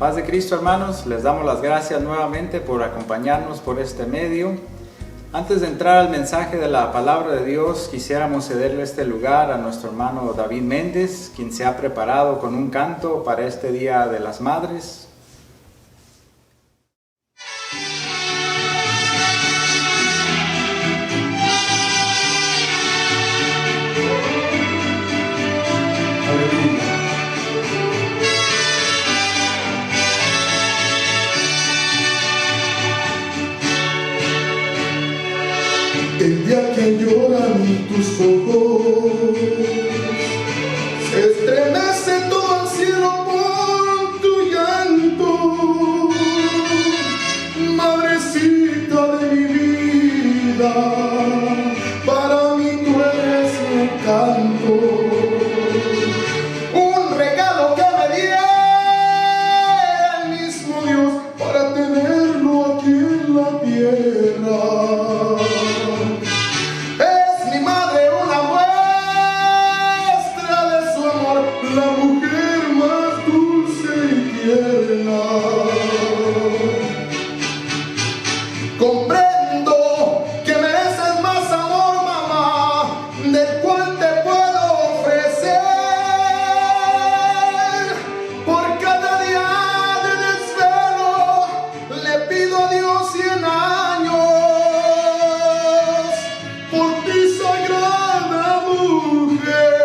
Paz de Cristo, hermanos, les damos las gracias nuevamente por acompañarnos por este medio. Antes de entrar al mensaje de la palabra de Dios, quisiéramos cederle este lugar a nuestro hermano David Méndez, quien se ha preparado con un canto para este Día de las Madres. El día que lloran tus ojos, se estremece todo el cielo por tu llanto. Madrecita de mi vida, para mí tú eres un canto, un regalo que me diera el mismo Dios para tenerlo aquí en la tierra. La mujer más dulce y tierna. Comprendo que mereces más amor, mamá, del cual te puedo ofrecer. Por cada día de desvelo le pido a Dios 100 años. Por ti, sagrada mujer.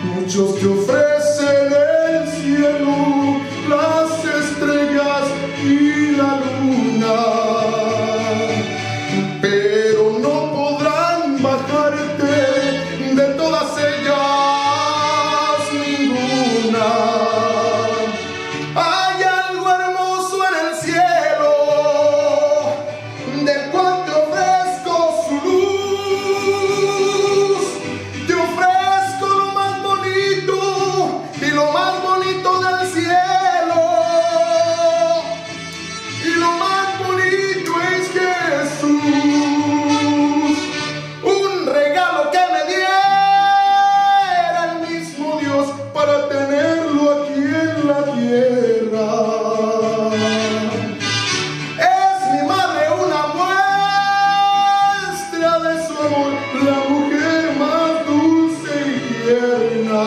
Muchos te ofrecen el cielo, las estrellas y la luna, pero no podrán bajarte de todas ellas ninguna. Hay algo hermoso en el cielo, del cual te ofrezco su luz. Te ofrezco lo más bonito y lo más bonito del cielo. Y lo más bonito es Jesús, un regalo que me diera el mismo Dios para tenerlo aquí en la tierra. Es mi madre una muestra de su amor, la mujer más dulce y tierna.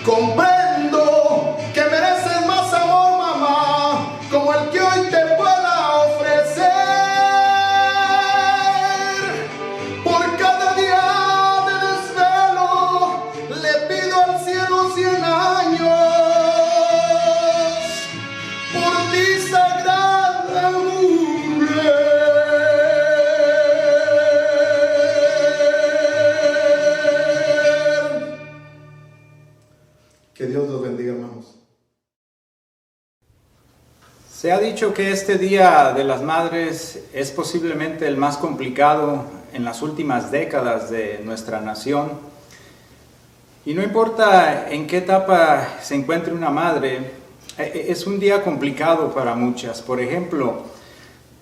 Comprendo que mereces más amor, mamá, como el que hoy te pueda ofrecer. Por cada día de desvelo le pido al cielo 100 años. Por ti, sagrada mujer. Que Dios los bendiga, hermanos. Se ha dicho que este Día de las Madres es posiblemente el más complicado en las últimas décadas de nuestra nación. Y no importa en qué etapa se encuentre una madre, es un día complicado para muchas. Por ejemplo,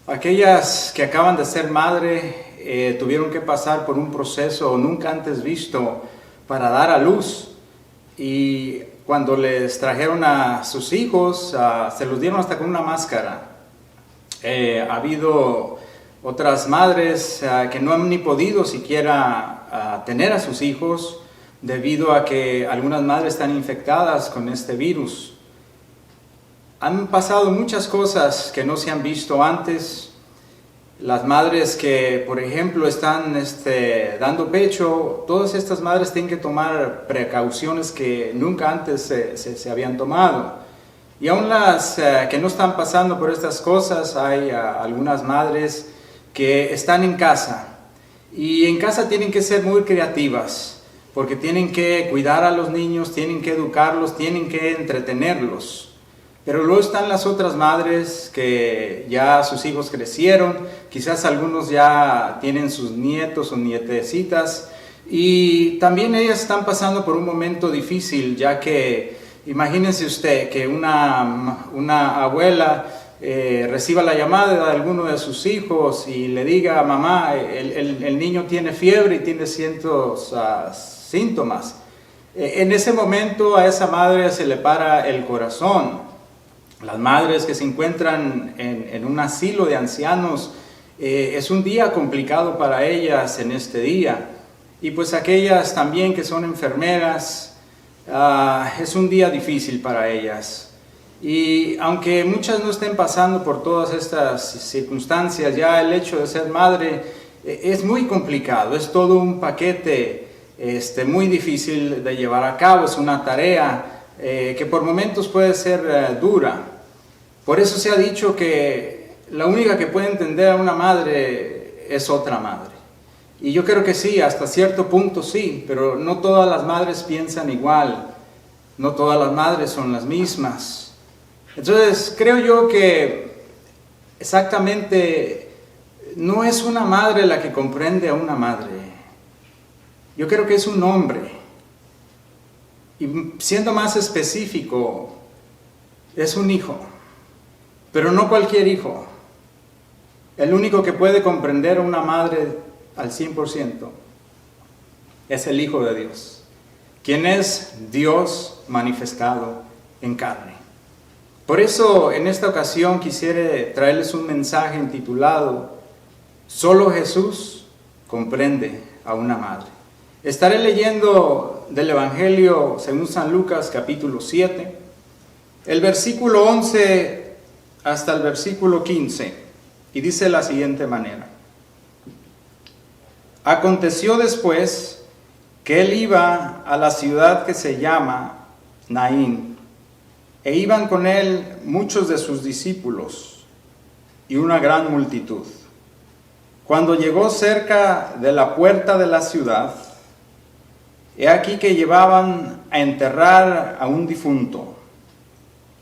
aquellas que acaban de ser madre tuvieron que pasar por un proceso nunca antes visto para dar a luz. Y cuando les trajeron a sus hijos, se los dieron hasta con una máscara. Ha habido otras madres que no han ni podido siquiera tener a sus hijos debido a que algunas madres están infectadas con este virus. Han pasado muchas cosas que no se han visto antes. Las madres que, por ejemplo, están dando pecho, todas estas madres tienen que tomar precauciones que nunca antes se habían tomado. Y aún las que no están pasando por estas cosas, hay algunas madres que están en casa. Y en casa tienen que ser muy creativas, porque tienen que cuidar a los niños, tienen que educarlos, tienen que entretenerlos. Pero luego están las otras madres que ya sus hijos crecieron, quizás algunos ya tienen sus nietos o nietecitas, y también ellas están pasando por un momento difícil, ya que imagínense usted que una abuela reciba la llamada de alguno de sus hijos y le diga: mamá, el niño tiene fiebre y tiene ciertos síntomas. En ese momento a esa madre se le para el corazón. Las madres que se encuentran en un asilo de ancianos, es un día complicado para ellas en este día. Y pues aquellas también que son enfermeras, es un día difícil para ellas. Y aunque muchas no estén pasando por todas estas circunstancias, ya el hecho de ser madre es muy complicado, es todo un paquete muy difícil de llevar a cabo, es una tarea que por momentos puede ser dura. Por eso se ha dicho que la única que puede entender a una madre es otra madre. Y yo creo que sí, hasta cierto punto sí, pero no todas las madres piensan igual, no todas las madres son las mismas. Entonces creo yo que exactamente no es una madre la que comprende a una madre. Yo creo que es un hombre. Y siendo más específico, es un hijo, pero no cualquier hijo. El único que puede comprender a una madre al 100% es el Hijo de Dios, quien es Dios manifestado en carne. Por eso en esta ocasión quisiera traerles un mensaje intitulado: Solo Jesús comprende a una madre. Estaré leyendo del Evangelio según San Lucas capítulo 7, el versículo 11 hasta el versículo 15, y dice de la siguiente manera: Aconteció después que él iba a la ciudad que se llama Naín, e iban con él muchos de sus discípulos y una gran multitud. Cuando llegó cerca de la puerta de la ciudad, he aquí que llevaban a enterrar a un difunto,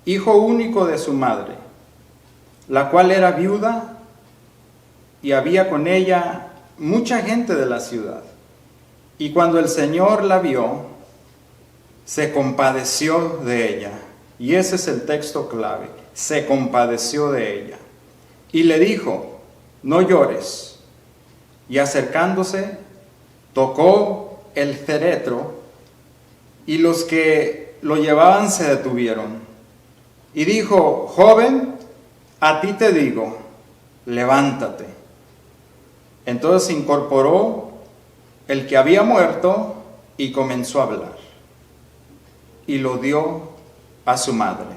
hijo único de su madre, la cual era viuda, y había con ella mucha gente de la ciudad. Y cuando el Señor la vio, se compadeció de ella. Y ese es el texto clave: se compadeció de ella. Y le dijo: no llores. Y acercándose, tocó el féretro, y los que lo llevaban se detuvieron. Y dijo: joven, a ti te digo, levántate. Entonces se incorporó el que había muerto y comenzó a hablar, y lo dio a su madre.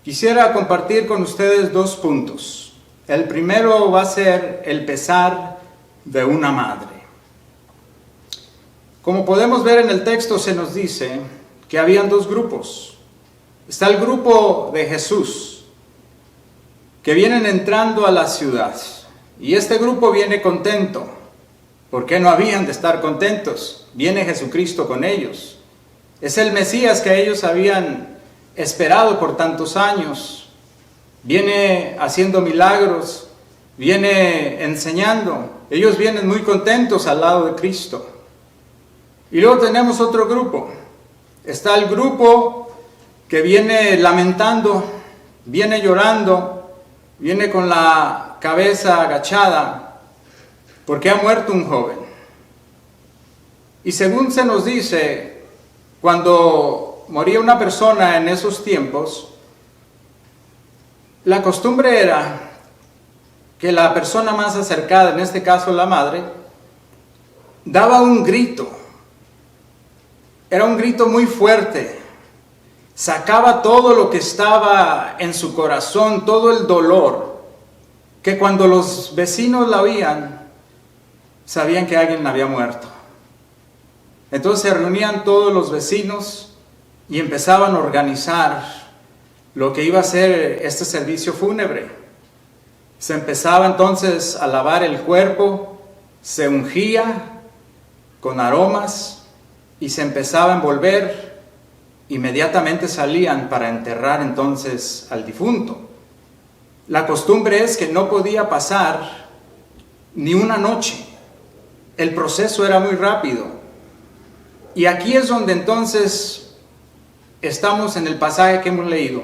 Quisiera compartir con ustedes 2 puntos. El primero va a ser el pesar de una madre. Como podemos ver en el texto, se nos dice que habían 2 grupos. Está el grupo de Jesús, que vienen entrando a la ciudad. Y este grupo viene contento. ¿Por qué no habían de estar contentos? Viene Jesucristo con ellos. Es el Mesías que ellos habían esperado por tantos años. Viene haciendo milagros, viene enseñando. Ellos vienen muy contentos al lado de Cristo. Y luego tenemos otro grupo. Está el grupo que viene lamentando, viene llorando, viene con la cabeza agachada, porque ha muerto un joven. Y según se nos dice, cuando moría una persona en esos tiempos, la costumbre era que la persona más acercada, en este caso la madre, daba un grito. Era un grito muy fuerte. Sacaba todo lo que estaba en su corazón, todo el dolor, que cuando los vecinos la oían, sabían que alguien había muerto. Entonces se reunían todos los vecinos y empezaban a organizar lo que iba a ser este servicio fúnebre. Se empezaba entonces a lavar el cuerpo, se ungía con aromas y se empezaba a envolver inmediatamente salían para enterrar entonces al difunto. La costumbre es que no podía pasar ni una noche. El proceso era muy rápido. Y aquí es donde entonces estamos en el pasaje que hemos leído.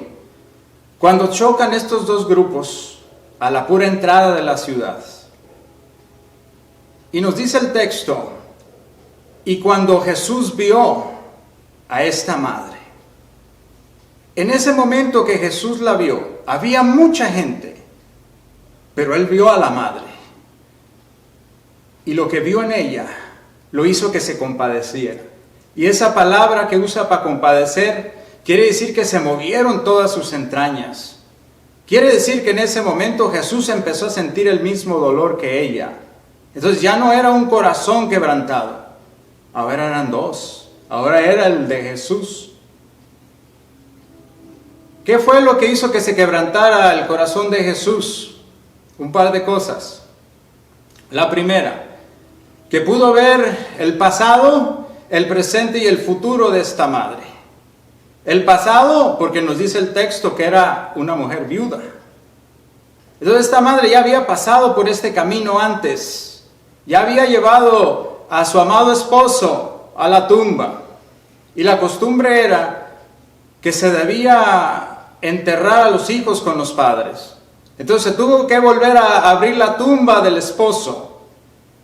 Cuando chocan estos dos grupos a la pura entrada de la ciudad. Y nos dice el texto, y cuando Jesús vio a esta madre, en ese momento que Jesús la vio, había mucha gente, pero él vio a la madre. Y lo que vio en ella lo hizo que se compadeciera. Y esa palabra que usa para compadecer quiere decir que se movieron todas sus entrañas. Quiere decir que en ese momento Jesús empezó a sentir el mismo dolor que ella. Entonces ya no era un corazón quebrantado, ahora eran dos, ahora era el de Jesús. ¿Qué fue lo que hizo que se quebrantara el corazón de Jesús? Un par de cosas. La primera, que pudo ver el pasado, el presente y el futuro de esta madre. El pasado, porque nos dice el texto que era una mujer viuda. Entonces esta madre ya había pasado por este camino antes. Ya había llevado a su amado esposo a la tumba. Y la costumbre era que se debía enterrar a los hijos con los padres. Entonces tuvo que volver a abrir la tumba del esposo.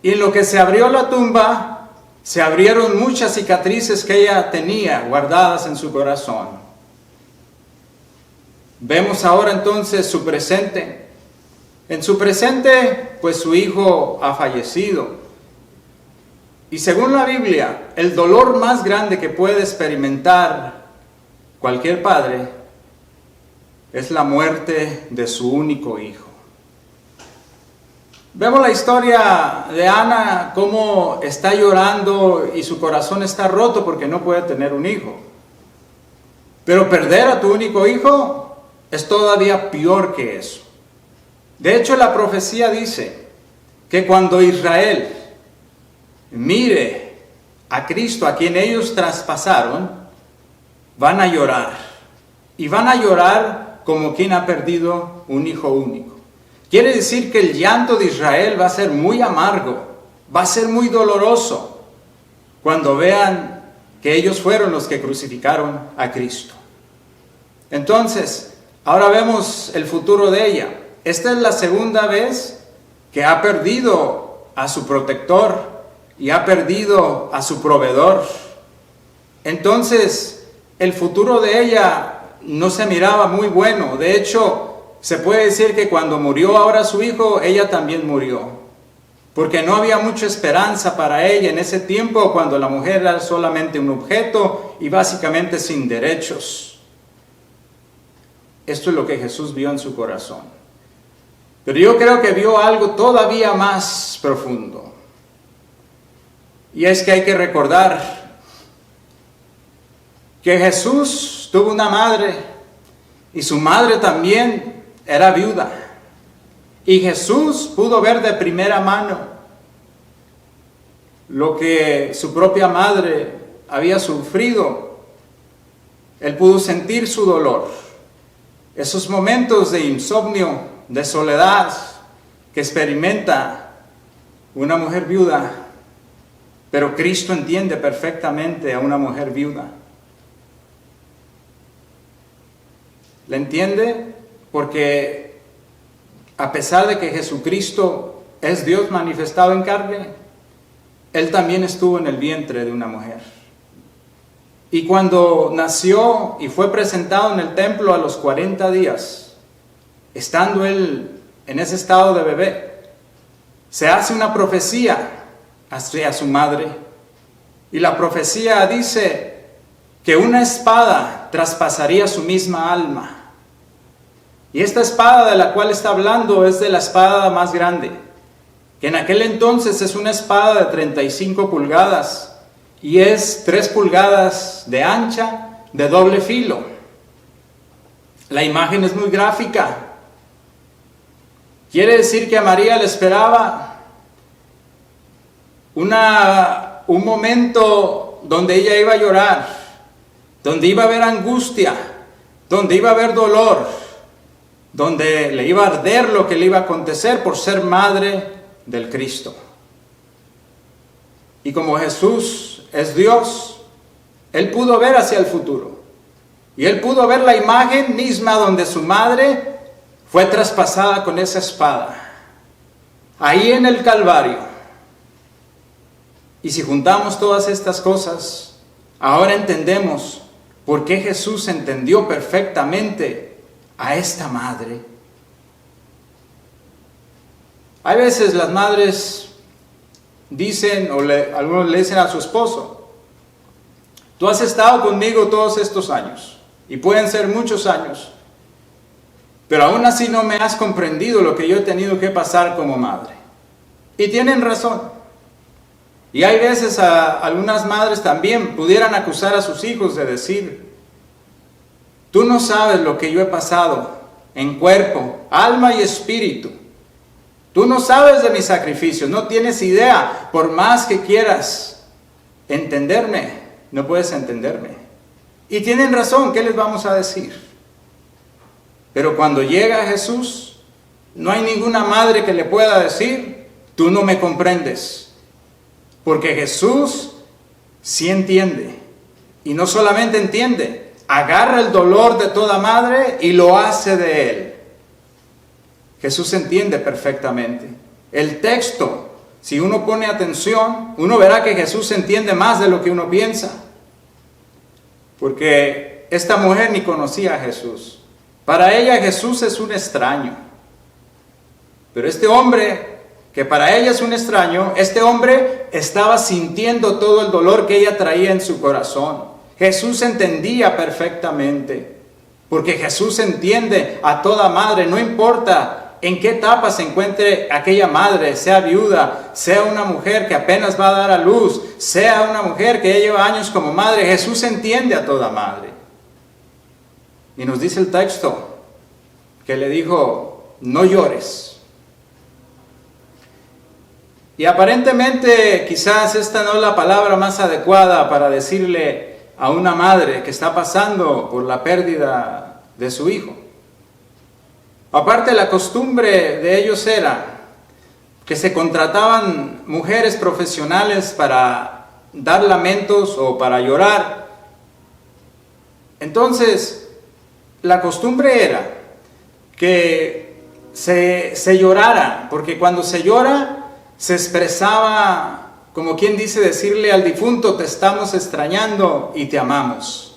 Y en lo que se abrió la tumba, se abrieron muchas cicatrices que ella tenía guardadas en su corazón. Vemos ahora entonces su presente. En su presente, pues su hijo ha fallecido. Y según la Biblia, el dolor más grande que puede experimentar cualquier padre es la muerte de su único hijo. Vemos la historia de Ana, cómo está llorando y su corazón está roto porque no puede tener un hijo. Pero perder a tu único hijo es todavía peor que eso. De hecho, la profecía dice que cuando Israel mire a Cristo, a quien ellos traspasaron, van a llorar. Y van a llorar como quien ha perdido un hijo único. Quiere decir que el llanto de Israel va a ser muy amargo, va a ser muy doloroso cuando vean que ellos fueron los que crucificaron a Cristo. Entonces, ahora vemos el futuro de ella. Esta es la segunda vez que ha perdido a su protector y ha perdido a su proveedor. Entonces, el futuro de ella no se miraba muy bueno. De hecho, se puede decir que cuando murió ahora su hijo, ella también murió. Porque no había mucha esperanza para ella en ese tiempo cuando la mujer era solamente un objeto y básicamente sin derechos. Esto es lo que Jesús vio en su corazón. Pero yo creo que vio algo todavía más profundo. Y es que hay que recordar que Jesús tuvo una madre y su madre también era viuda. Y Jesús pudo ver de primera mano lo que su propia madre había sufrido. Él pudo sentir su dolor. Esos momentos de insomnio, de soledad que experimenta una mujer viuda. Pero Cristo entiende perfectamente a una mujer viuda. ¿La entiende? Porque a pesar de que Jesucristo es Dios manifestado en carne, Él también estuvo en el vientre de una mujer. Y cuando nació y fue presentado en el templo a los 40 días, estando Él en ese estado de bebé, se hace una profecía hacia su madre. Y la profecía dice que una espada traspasaría su misma alma. Y esta espada de la cual está hablando es de la espada más grande, que en aquel entonces es una espada de 35 pulgadas y es 3 pulgadas de ancha, de doble filo. La imagen es muy gráfica. Quiere decir que a María le esperaba un momento donde ella iba a llorar, donde iba a haber angustia, donde iba a haber dolor, donde le iba a arder lo que le iba a acontecer por ser madre del Cristo. Y como Jesús es Dios, Él pudo ver hacia el futuro. Y Él pudo ver la imagen misma donde su madre fue traspasada con esa espada. Ahí en el Calvario. Y si juntamos todas estas cosas, ahora entendemos por qué Jesús entendió perfectamente a esta madre. Hay veces las madres dicen, algunos le dicen a su esposo: tú has estado conmigo todos estos años, y pueden ser muchos años, pero aún así no me has comprendido lo que yo he tenido que pasar como madre. Y tienen razón. Y hay veces algunas madres también pudieran acusar a sus hijos de decir: tú no sabes lo que yo he pasado en cuerpo, alma y espíritu. Tú no sabes de mis sacrificios, no tienes idea. Por más que quieras entenderme, no puedes entenderme. Y tienen razón, ¿qué les vamos a decir? Pero cuando llega Jesús, no hay ninguna madre que le pueda decir: tú no me comprendes. Porque Jesús sí entiende. Y no solamente entiende, agarra el dolor de toda madre y lo hace de él. Jesús entiende perfectamente. El texto, si uno pone atención, uno verá que Jesús entiende más de lo que uno piensa. Porque esta mujer ni conocía a Jesús. Para ella Jesús es un extraño. Pero este hombre, que para ella es un extraño, este hombre estaba sintiendo todo el dolor que ella traía en su corazón. Jesús entendía perfectamente. Porque Jesús entiende a toda madre, no importa en qué etapa se encuentre aquella madre, sea viuda, sea una mujer que apenas va a dar a luz, sea una mujer que ya lleva años como madre. Jesús entiende a toda madre. Y nos dice el texto que le dijo: no llores. Y aparentemente quizás esta no es la palabra más adecuada para decirle a una madre que está pasando por la pérdida de su hijo. Aparte, la costumbre de ellos era que se contrataban mujeres profesionales para dar lamentos o para llorar. Entonces, la costumbre era que se llorara, porque cuando se llora se expresaba, como quien dice, decirle al difunto: te estamos extrañando y te amamos.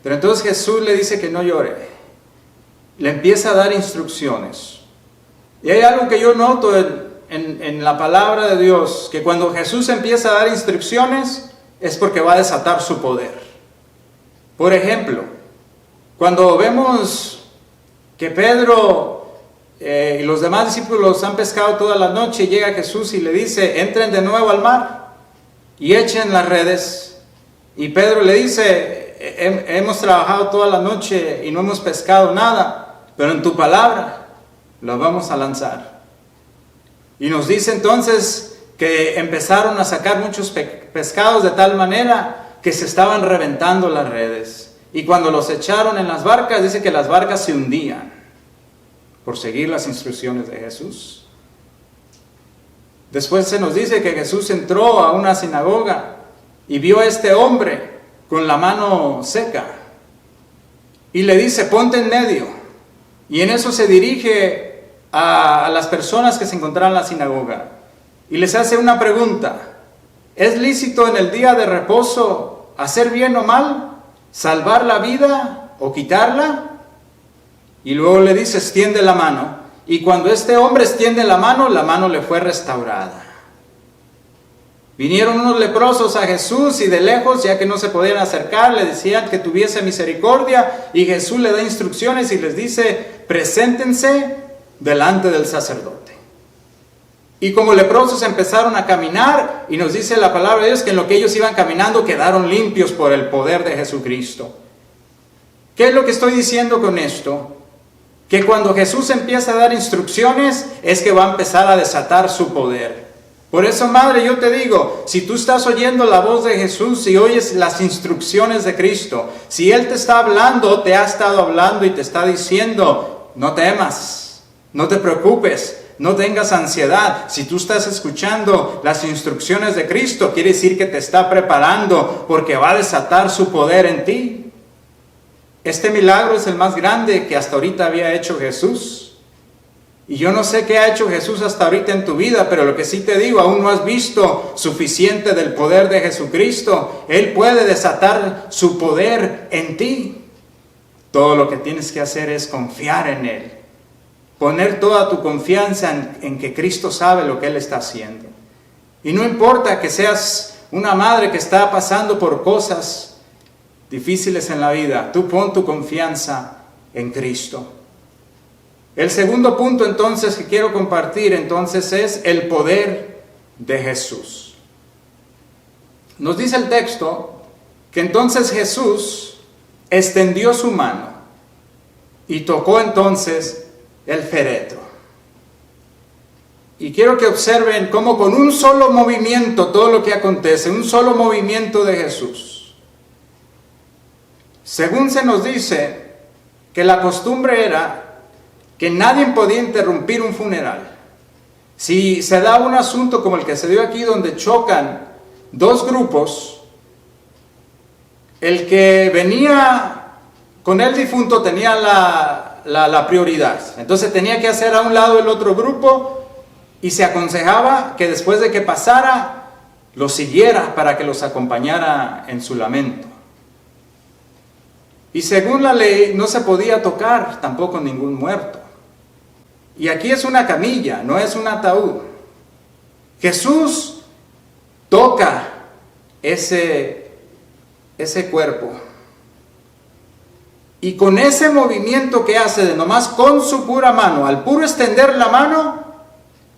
Pero entonces Jesús le dice que no llore. Le empieza a dar instrucciones. Y hay algo que yo noto en la palabra de Dios, que cuando Jesús empieza a dar instrucciones es porque va a desatar su poder. Por ejemplo, cuando vemos que Pedro y los demás discípulos han pescado toda la noche, llega Jesús y le dice: entren de nuevo al mar y echen las redes. Y Pedro le dice: hemos trabajado toda la noche y no hemos pescado nada, pero en tu palabra los vamos a lanzar. Y nos dice entonces que empezaron a sacar muchos pescados de tal manera que se estaban reventando las redes. Y cuando los echaron en las barcas, dice que las barcas se hundían por seguir las instrucciones de Jesús. Después se nos dice que Jesús entró a una sinagoga y vio a este hombre con la mano seca y le dice: ponte en medio. Y en eso se dirige a las personas que se encontraban en la sinagoga y les hace una pregunta: ¿es lícito en el día de reposo hacer bien o mal? ¿Salvar la vida o quitarla? Y luego le dice: extiende la mano. Y cuando este hombre extiende la mano le fue restaurada. Vinieron unos leprosos a Jesús y de lejos, ya que no se podían acercar, le decían que tuviese misericordia, y Jesús le da instrucciones y les dice: preséntense delante del sacerdote. Y como leprosos empezaron a caminar, y nos dice la palabra de Dios que en lo que ellos iban caminando quedaron limpios por el poder de Jesucristo. ¿Qué es lo que estoy diciendo con esto? Que cuando Jesús empieza a dar instrucciones es que va a empezar a desatar su poder. Por eso, madre, yo te digo, si tú estás oyendo la voz de Jesús y oyes las instrucciones de Cristo, si Él te está hablando, te ha estado hablando y te está diciendo, no temas, no te preocupes, no tengas ansiedad. Si tú estás escuchando las instrucciones de Cristo, quiere decir que te está preparando porque va a desatar su poder en ti. Este milagro es el más grande que hasta ahorita había hecho Jesús. Y yo no sé qué ha hecho Jesús hasta ahorita en tu vida, pero lo que sí te digo, aún no has visto suficiente del poder de Jesucristo. Él puede desatar su poder en ti. Todo lo que tienes que hacer es confiar en Él. Poner toda tu confianza en que Cristo sabe lo que Él está haciendo. Y no importa que seas una madre que está pasando por cosas difíciles en la vida, tú pon tu confianza en Cristo. El segundo punto entonces que quiero compartir entonces es el poder de Jesús. Nos dice el texto que entonces Jesús extendió su mano y tocó entonces el féretro. Y quiero que observen cómo con un solo movimiento todo lo que acontece, un solo movimiento de Jesús. Según se nos dice que la costumbre era que nadie podía interrumpir un funeral. Si se da un asunto como el que se dio aquí, donde chocan dos grupos, el que venía con el difunto tenía la prioridad. Entonces tenía que hacer a un lado el otro grupo y se aconsejaba que después de que pasara, los siguiera para que los acompañara en su lamento. Y según la ley, no se podía tocar tampoco ningún muerto. Y aquí es una camilla, no es un ataúd. Jesús toca ese cuerpo. Y con ese movimiento que hace de nomás con su pura mano, al puro extender la mano,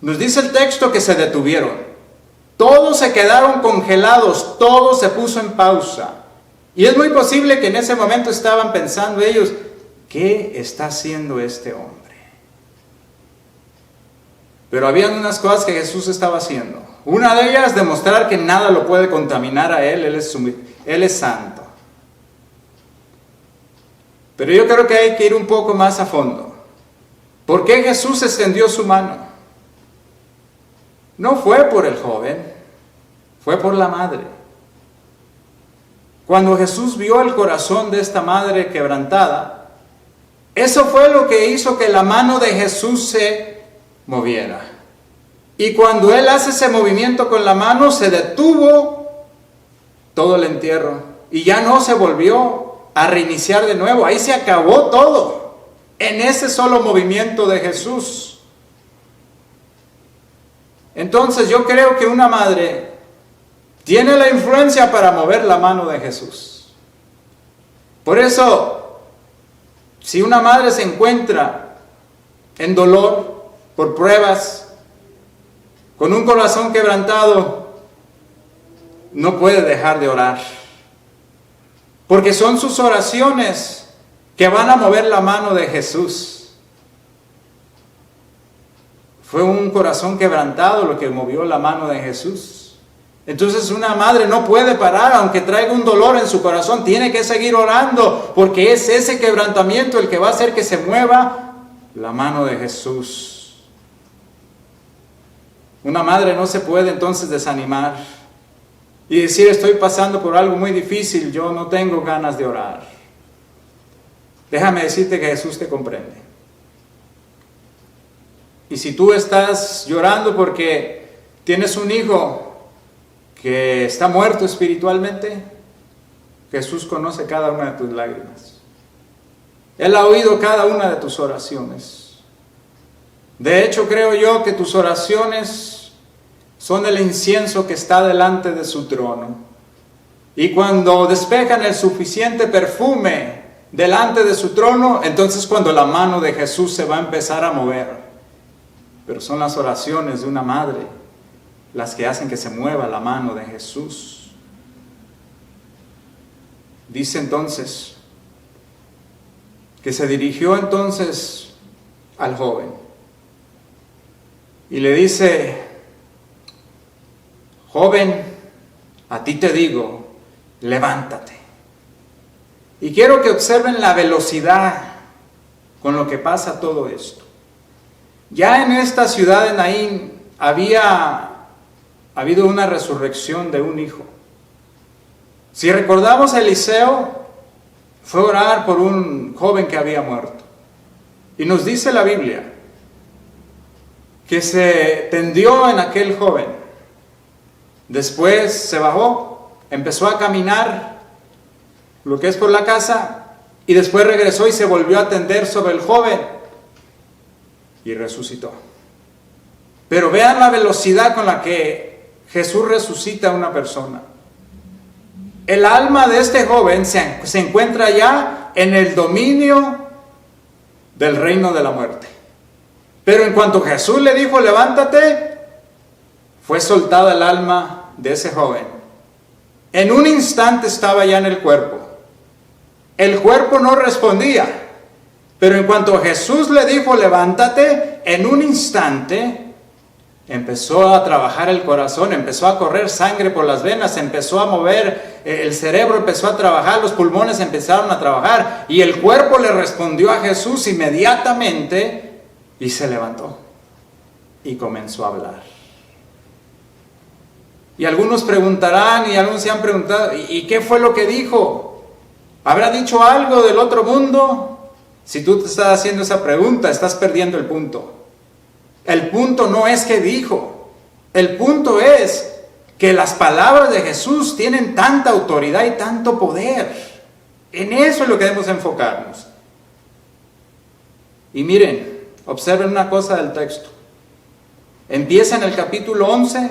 nos dice el texto que se detuvieron. Todos se quedaron congelados, todo se puso en pausa. Y es muy posible que en ese momento estaban pensando ellos, ¿qué está haciendo este hombre? Pero habían unas cosas que Jesús estaba haciendo. Una de ellas, demostrar que nada lo puede contaminar a Él es santo. Pero yo creo que hay que ir un poco más a fondo. ¿Por qué Jesús extendió su mano? No fue por el joven, fue por la madre. Cuando Jesús vio el corazón de esta madre quebrantada, eso fue lo que hizo que la mano de Jesús se moviera. Y cuando Él hace ese movimiento con la mano, se detuvo todo el entierro. Y ya no se volvió a reiniciar de nuevo. Ahí se acabó todo. En ese solo movimiento de Jesús. Entonces yo creo que una madre tiene la influencia para mover la mano de Jesús. Por eso, si una madre se encuentra en dolor, por pruebas, con un corazón quebrantado, no puede dejar de orar. Porque son sus oraciones que van a mover la mano de Jesús. Fue un corazón quebrantado lo que movió la mano de Jesús. Entonces una madre no puede parar, aunque traiga un dolor en su corazón, tiene que seguir orando, porque es ese quebrantamiento el que va a hacer que se mueva la mano de Jesús. Una madre no se puede entonces desanimar y decir, estoy pasando por algo muy difícil, yo no tengo ganas de orar. Déjame decirte que Jesús te comprende. Y si tú estás llorando porque tienes un hijo que está muerto espiritualmente, Jesús conoce cada una de tus lágrimas. Él ha oído cada una de tus oraciones. De hecho, creo yo que tus oraciones son el incienso que está delante de su trono. Y cuando despejan el suficiente perfume delante de su trono, entonces cuando la mano de Jesús se va a empezar a mover. Pero son las oraciones de una madre las que hacen que se mueva la mano de Jesús. Dice entonces que se dirigió entonces al joven y le dice, joven, a ti te digo, levántate. Y quiero que observen la velocidad con lo que pasa todo esto. Ya en esta ciudad de Naín había habido una resurrección de un hijo. Si recordamos, Eliseo fue a orar por un joven que había muerto. Y nos dice la Biblia que se tendió en aquel joven. Después se bajó, empezó a caminar lo que es por la casa, y después regresó y se volvió a tender sobre el joven y resucitó. Pero vean la velocidad con la que Jesús resucita a una persona. El alma de este joven se encuentra ya en el dominio del reino de la muerte. Pero en cuanto Jesús le dijo, levántate, fue soltada el alma de ese joven. En un instante estaba ya en el cuerpo. El cuerpo no respondía, pero en cuanto Jesús le dijo, levántate, en un instante empezó a trabajar el corazón, empezó a correr sangre por las venas, empezó a mover, el cerebro empezó a trabajar, los pulmones empezaron a trabajar, y el cuerpo le respondió a Jesús inmediatamente y se levantó y comenzó a hablar. Y algunos preguntarán, y algunos se han preguntado, ¿y qué fue lo que dijo? ¿Habrá dicho algo del otro mundo? Si tú te estás haciendo esa pregunta, estás perdiendo el punto. El punto no es que dijo. El punto es que las palabras de Jesús tienen tanta autoridad y tanto poder. En eso es lo que debemos enfocarnos. Y miren, observen una cosa del texto. Empieza en el capítulo 11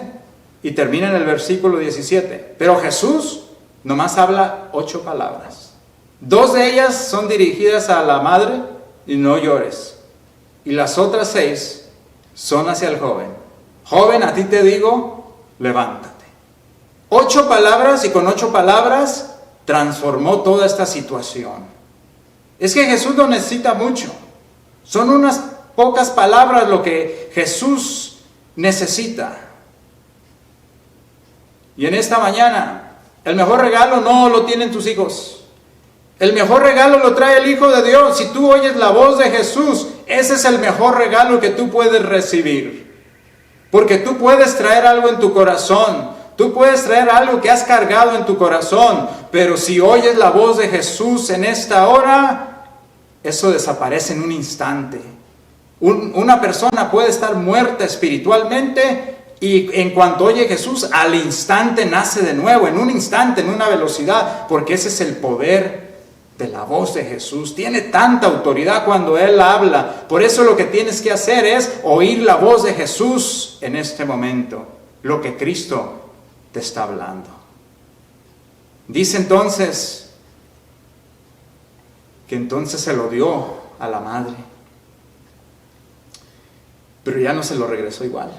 y termina en el versículo 17. Pero Jesús nomás habla 8 palabras. 2 de ellas son dirigidas a la madre, y no llores. Y las otras 6 son hacia el joven. Joven, a ti te digo, levántate. 8 palabras, y con 8 palabras transformó toda esta situación. Es que Jesús no necesita mucho. Son unas pocas palabras lo que Jesús necesita. Y en esta mañana, el mejor regalo no lo tienen tus hijos. El mejor regalo lo trae el Hijo de Dios. Si tú oyes la voz de Jesús, ese es el mejor regalo que tú puedes recibir. Porque tú puedes traer algo en tu corazón. Tú puedes traer algo que has cargado en tu corazón. Pero si oyes la voz de Jesús en esta hora, eso desaparece en un instante. Una persona puede estar muerta espiritualmente, y en cuanto oye Jesús, al instante nace de nuevo, en un instante, en una velocidad, porque ese es el poder de la voz de Jesús. Tiene tanta autoridad cuando Él habla. Por eso lo que tienes que hacer es oír la voz de Jesús en este momento, lo que Cristo te está hablando. Dice entonces que entonces se lo dio a la madre, pero ya no se lo regresó igual.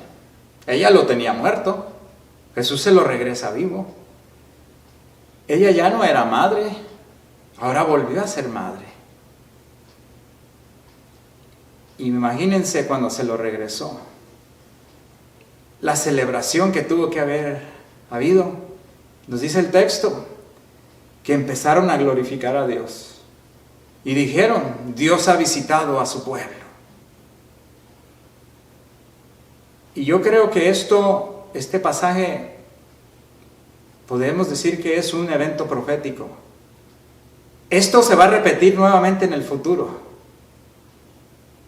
Ella lo tenía muerto, Jesús se lo regresa vivo. Ella ya no era madre, ahora volvió a ser madre. Y imagínense cuando se lo regresó, la celebración que tuvo que haber habido. Nos dice el texto que empezaron a glorificar a Dios y dijeron, Dios ha visitado a su pueblo. Y yo creo que este pasaje, podemos decir que es un evento profético. Esto se va a repetir nuevamente en el futuro.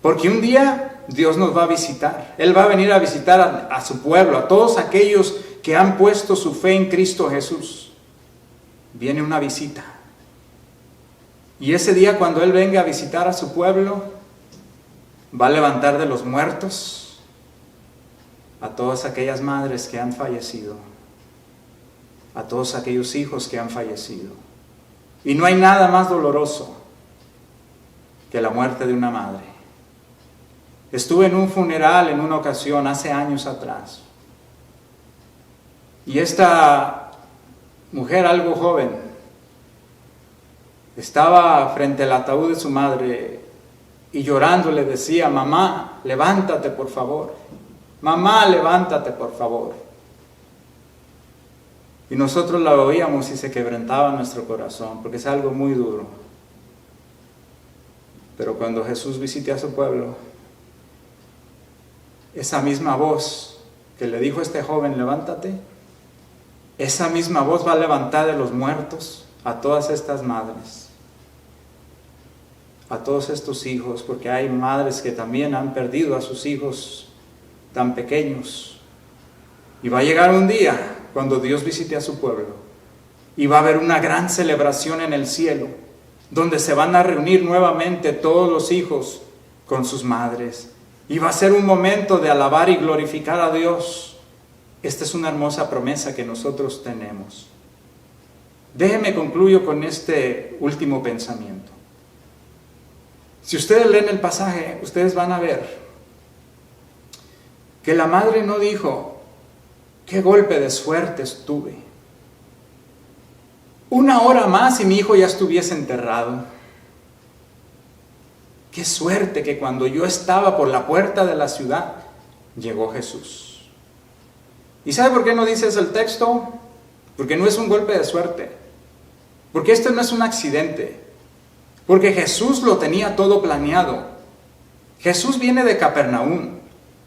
Porque un día Dios nos va a visitar. Él va a venir a visitar a su pueblo, a todos aquellos que han puesto su fe en Cristo Jesús. Viene una visita. Y ese día, cuando Él venga a visitar a su pueblo, va a levantar de los muertos a todas aquellas madres que han fallecido, a todos aquellos hijos que han fallecido. Y no hay nada más doloroso que la muerte de una madre. Estuve en un funeral en una ocasión hace años atrás. Y esta mujer, algo joven, estaba frente al ataúd de su madre y llorando le decía, mamá, levántate por favor. Mamá, levántate por favor. Y nosotros la oíamos y se quebrantaba nuestro corazón, porque es algo muy duro. Pero cuando Jesús visite a su pueblo, esa misma voz que le dijo a este joven, levántate, esa misma voz va a levantar de los muertos a todas estas madres, a todos estos hijos, porque hay madres que también han perdido a sus hijos tan pequeños. Y va a llegar un día cuando Dios visite a su pueblo y va a haber una gran celebración en el cielo, donde se van a reunir nuevamente todos los hijos con sus madres. Y va a ser un momento de alabar y glorificar a Dios. Esta es una hermosa promesa que nosotros tenemos. Déjenme concluyo con este último pensamiento. Si ustedes leen el pasaje, ustedes van a ver que la madre no dijo, qué golpe de suerte tuve. 1 hora más y mi hijo ya estuviese enterrado. Qué suerte que cuando yo estaba por la puerta de la ciudad, llegó Jesús. ¿Y sabe por qué no dice eso el texto? Porque no es un golpe de suerte. Porque esto no es un accidente. Porque Jesús lo tenía todo planeado. Jesús viene de Capernaum.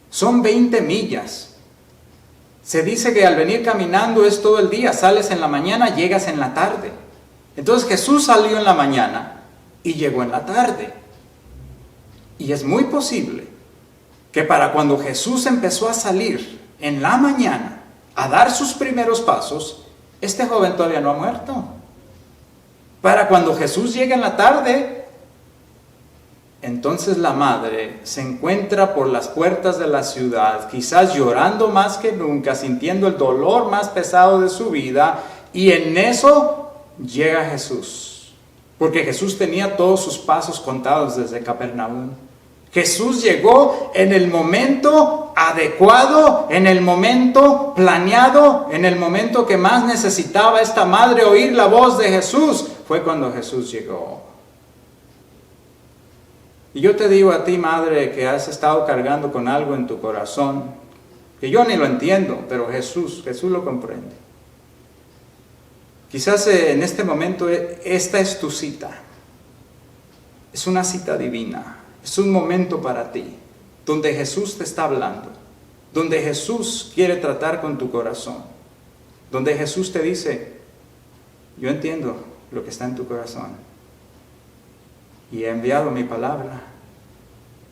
Son 20 millas. Se dice que al venir caminando es todo el día. Sales en la mañana, llegas en la tarde. Entonces Jesús salió en la mañana y llegó en la tarde. Y es muy posible que para cuando Jesús empezó a salir en la mañana a dar sus primeros pasos, este joven todavía no ha muerto. Para cuando Jesús llegue en la tarde, entonces la madre se encuentra por las puertas de la ciudad, quizás llorando más que nunca, sintiendo el dolor más pesado de su vida, y en eso llega Jesús. Porque Jesús tenía todos sus pasos contados desde Capernaum. Jesús llegó en el momento adecuado, en el momento planeado, en el momento que más necesitaba esta madre oír la voz de Jesús. Fue cuando Jesús llegó. Y yo te digo a ti, madre, que has estado cargando con algo en tu corazón, que yo ni lo entiendo, pero Jesús lo comprende. Quizás en este momento esta es tu cita. Es una cita divina. Es un momento para ti, donde Jesús te está hablando, donde Jesús quiere tratar con tu corazón, donde Jesús te dice, yo entiendo lo que está en tu corazón y he enviado mi palabra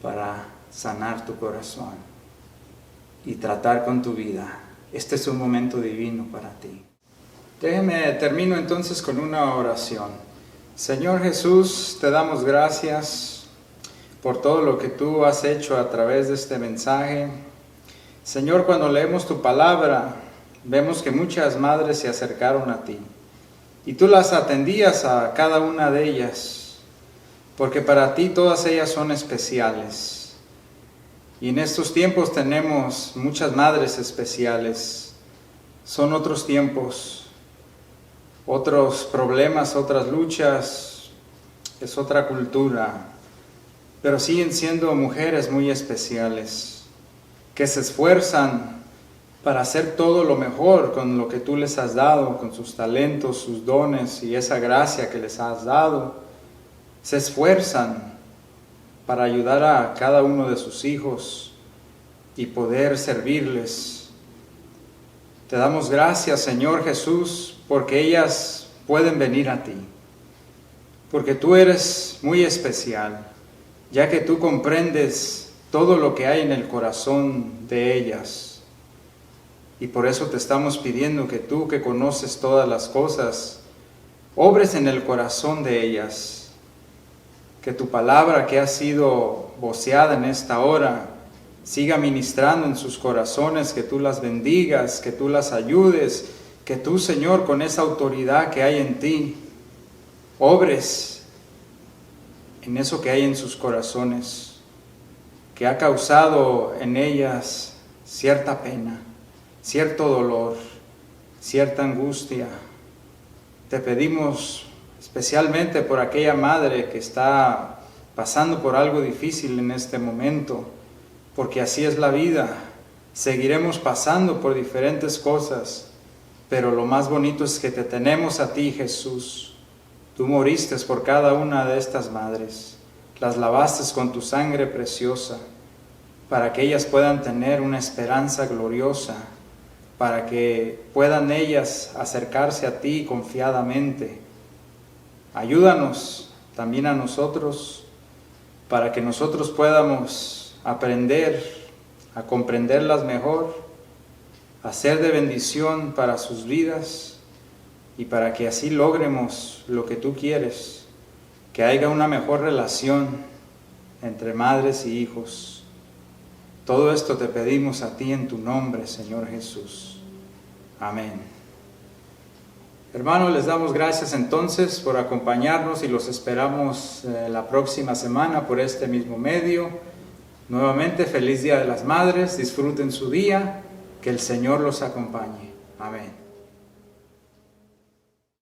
para sanar tu corazón y tratar con tu vida. Este es un momento divino para ti. Termino entonces con una oración. Señor Jesús, te damos gracias por todo lo que tú has hecho a través de este mensaje. Señor, cuando leemos tu palabra, vemos que muchas madres se acercaron a ti y tú las atendías a cada una de ellas, porque para ti todas ellas son especiales. Y en estos tiempos tenemos muchas madres especiales. Son otros tiempos, otros problemas, otras luchas, es otra cultura. Pero siguen siendo mujeres muy especiales, que se esfuerzan para hacer todo lo mejor con lo que tú les has dado, con sus talentos, sus dones y esa gracia que les has dado. Se esfuerzan para ayudar a cada uno de sus hijos y poder servirles. Te damos gracias, Señor Jesús, porque ellas pueden venir a ti, porque tú eres muy especial, ya que tú comprendes todo lo que hay en el corazón de ellas. Y por eso te estamos pidiendo que tú, que conoces todas las cosas, obres en el corazón de ellas. Que tu palabra que ha sido voceada en esta hora siga ministrando en sus corazones, que tú las bendigas, que tú las ayudes, que tú, Señor, con esa autoridad que hay en ti, obres en eso que hay en sus corazones, que ha causado en ellas cierta pena, cierto dolor, cierta angustia. Te pedimos especialmente por aquella madre que está pasando por algo difícil en este momento, porque así es la vida. Seguiremos pasando por diferentes cosas, pero lo más bonito es que te tenemos a ti, Jesús. Tú moriste por cada una de estas madres, las lavaste con tu sangre preciosa, para que ellas puedan tener una esperanza gloriosa, para que puedan ellas acercarse a ti confiadamente. Ayúdanos también a nosotros, para que nosotros podamos aprender a comprenderlas mejor, a ser de bendición para sus vidas y para que así logremos lo que tú quieres, que haya una mejor relación entre madres y hijos. Todo esto te pedimos a ti en tu nombre, Señor Jesús. Amén. Hermanos, les damos gracias entonces por acompañarnos y los esperamos la próxima semana por este mismo medio. Nuevamente, feliz Día de las Madres, disfruten su día, que el Señor los acompañe. Amén.